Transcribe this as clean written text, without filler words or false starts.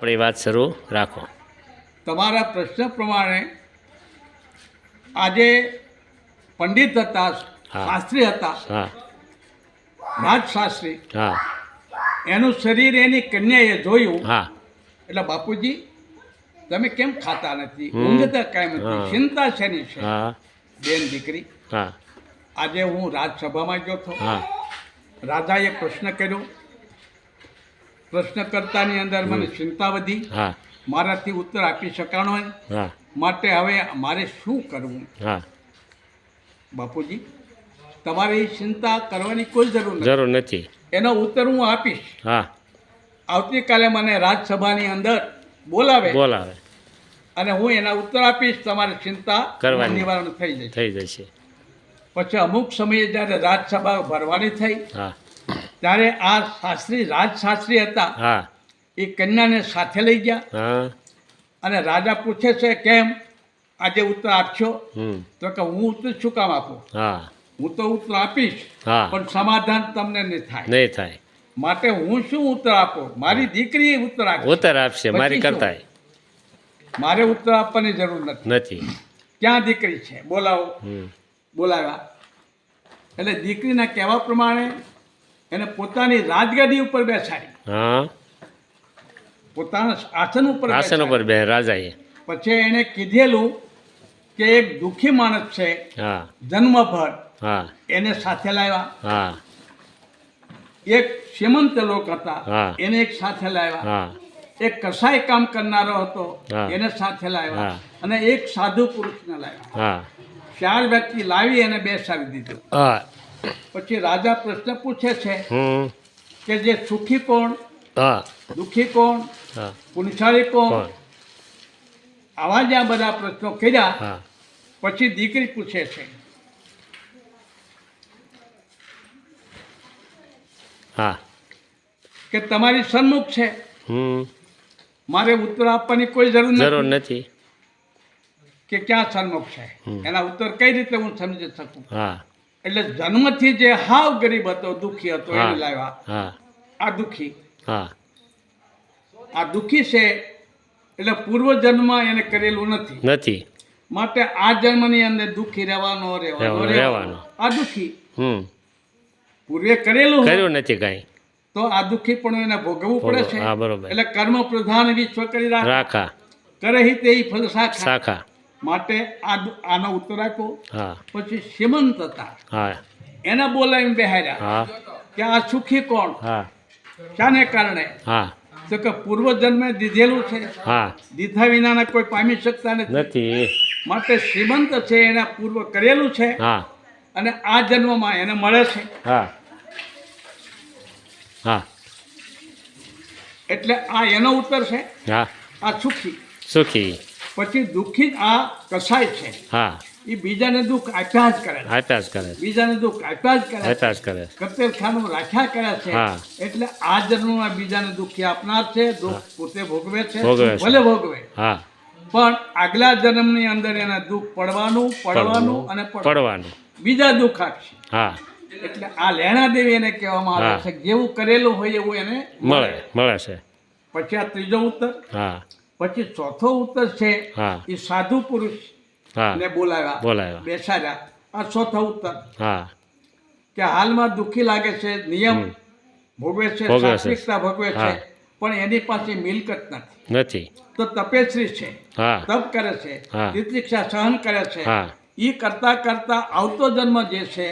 આપણી વાત શરૂ રાખો. તમારા પ્રશ્ન પ્રમાણે આજે પંડિત હતા, હા. શાસ્ત્રી હતા, હા રાજશાસ્ત્રી, હા એનું શરીર એની કન્યાએ જોયું. હા એટલે બાપુજી તમે કેમ ખાતા નથી, હમ. ઊંઘતા કેમ નથી, હા. ચિંતા શેની છે? હા બેન દીકરી, હા આજે હું રાજસભામાં ગયો હતો. હા રાજાએ પ્રશ્ન કર્યો. પ્રશ્નકર્તાની અંદર મને ચિંતા વધી. હા મારાથી ઉત્તર આપી શકાણો નહીં. હા માટે હવે મારે શું કરવું? હા બાપુજી તમારે એ ચિંતા કરવાની કોઈ જરૂર નથી. જરૂર નથી. એનો ઉત્તર હું આપીશ. હા આવતીકાલે મને રાજસભાની અંદર બોલાવે બોલાવે અને હું એના ઉત્તર આપીશ. તમારી ચિંતા કરવાની. નિવારણ થઈ જશે. થઈ જશે. પછી અમુક સમયે જ્યારે રાજસભા ભરવાની થઈ હા ત્યારે આ શાસ્ત્રી રાજશાસ્ત્રી હતા, હા એ કન્યાને સાથે લઈ ગયા હા અને રાજા પૂછે છે કેમ આજે ઉત્તર આપશો? હમ તો કે હું ઉત્તર શું કામ આપું? હા હું તો ઉત્તર આપીશ હા પણ સમાધાન તમને નહીં થાય. નહીં થાય. માટે હું શું ઉત્તર આપું? મારી દીકરી ઉત્તર આપશે. ઉત્તર આપશે. પછી મારી શું? કરતાય મારે ઉત્તર આપવાની જરૂર નથી. નથી. ક્યાં દીકરી છે? બોલાવો. હમ બોલાવ્યા એટલે દીકરીના કહેવા પ્રમાણે એને પોતાની રાજગાદી ઉપર બેસાડી, હા પોતાના આસન ઉપર આસન બેસાડી. ઉપર બે રાજાએ. પછી એણે કીધેલું કે એક દુઃખી માણસ છે હા જન્મભર, હા એને સાથે લાવ્યા. હા એક શ્રીમંત લોક હતા, હા. એને એક સાથે લાવ્યા. હા એક કસાઈ કામ કરનારો હતો, હા. એને સાથે લાવ્યા. હા. અને એક સાધુ પુરુષને લાવ્યા. હા 4 વ્યક્તિ લાવી અને બેસાડી દીધું. હા પછી રાજા પ્રશ્ન પૂછે છે હમ કે જે સુખી કોણ, હા દુઃખી કોણ, હા પુણ્યશાળી કોણ? કોણ? આવા જ આ બધા પ્રશ્નો કર્યા. હા પછી દીકરી પૂછે છે હા કે તમારી સન્મુખ છે, હમ મારે ઉત્તર આપવાની કોઈ જરૂર જરૂર નથી. નથી. કે ક્યાં સન્મુખ છે? હમ. એના ઉત્તર કઈ રીતે હું સમજી શકું? હા એટલે જન્મથી જે હાવ ગરીબ હતો, દુઃખી હતો, હા એને લાવ્યા. હા આ દુઃખી, હા આ દુઃખી છે એટલે પૂર્વજન્મ એને કરેલું નથી. નથી. માટે આ જન્મની અંદર દુઃખી રહેવાનો રહેવાનો. આ દુઃખી હમ પૂર્વે કરેલું હોય કર્યું નથી કાંઈ. તો આ દુઃખી પણ એને ભોગવવું પડે છે. હા બરોબર. એટલે કર્મ પ્રધાન વિશ્વ કરી રાખે, રાખા કરે તે ફલ શાખા. શાખા. માટે આનો ઉત્તર આપ્યો. હા પછી શ્રીમંત હતા, હા એને બોલાવીને બેહાર્યા હા કે આ સુખી કોણ, હા શાને કારણે? હા તો કે પૂર્વ જન્મે દીધેલું છે, હા દીધા વિનાના કોઈ પામી શકતા નથી. નથી. માટે શ્રીમંત છે એને પૂર્વ કરેલું છે હા અને આ જન્મમાં એને મળે છે. હા હા એટલે આ એનો ઉત્તર છે. હા આ સુખી. સુખી. પછી દુઃખી આ કસાય છે, હા એ બીજાને દુઃખ આપ્યા જ કરે છે. આપ્યા જ કરે. બીજાને દુઃખ આપ્યા જ કરે છે. આપ્યા જ કરે. કતેલખાનું રાખ્યા કરે છે. હા. એટલે આ જન્મમાં બીજાને દુઃખી આપનાર છે, દુઃખ પોતે ભોગવે છે, ભોગવે છે. ભલે ભોગવે, હા પણ આગલા જન્મની અંદર એને દુઃખ પડવાનું અને પડવાનું. બીજા દુઃખ આપશે. હા એટલે આ લેણા દેવી એને કહેવામાં આવે હા. છે. જેવું કરેલું હોય એવું એને મળે મળે છે. પછી આ ત્રીજો ઉત્તર. હા પછી ચોથો ઉત્તર છે હા. એ સાધુ પુરુષ હા ને બોલાવ્યા, બોલાવ્યા. બેસાડ્યા. આ ચોથો ઉત્તર હા કે હાલમાં દુઃખી લાગે છે, નિયમ હમ. ભોગવે છે, ભોગવે છે. સાત્વિકતા ભોગવે છે, હા. પણ એની પાસે મિલકત નથી. નથી. તો તપેશ્રી છે, હા તપ કરે છે, હા. તિતિક્ષા સહન કરે છે. હા એ કરતા કરતા આવતો જન્મ જે છે